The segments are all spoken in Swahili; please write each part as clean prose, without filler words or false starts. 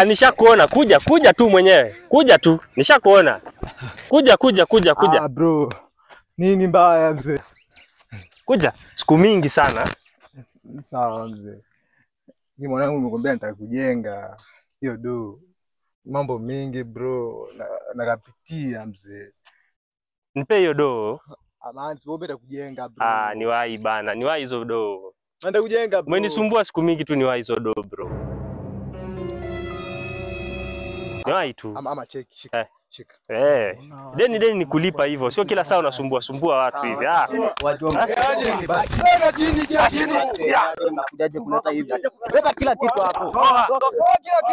Nishakuona. Kuja tu mwenyewe. Kuja tu. Nishakuona. Kuja. Bro. Nini mbaya mzee? Kuja. Siku mingi sana. Sawa mzee. Ni mwanangu nimekwambia nitakujenga. Hiyo do. Mambo mingi bro. Nakapitia mzee. Nipe hiyo do. Amanzi bombe nitakujenga bro. Niwahi bana. Niwahi hizo do. Nitakujenga bro. Umenisumbua siku mingi tu, niwahi hizo do bro. Niwahi tu. Ama shika. Deni ni kulipa hivyo. Sio kila saa unasumbua watu hivi. Unakujaje kuleta hivi? Leta kila kitu hapo.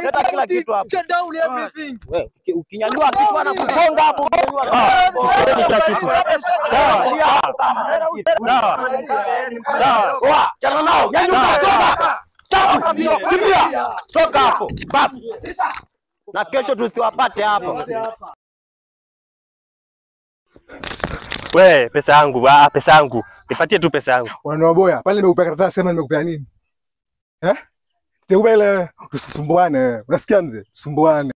Leta kila kitu hapo. Shut down everything. Wewe ukinyanyua kitu anakugonga hapo. Sawa. Chana nao. Nyanyuka toka. Kimbia. Toka hapo. Babu. Na kesho tusiwapate hapo. We, pesa yangu. Nipatie tu pesa yangu. Unanua boya. Pale nimekupea karatasi sema nimekupea nini? Sikupa ile tusisumbuane. Unasikia mzee? Tusumbuane.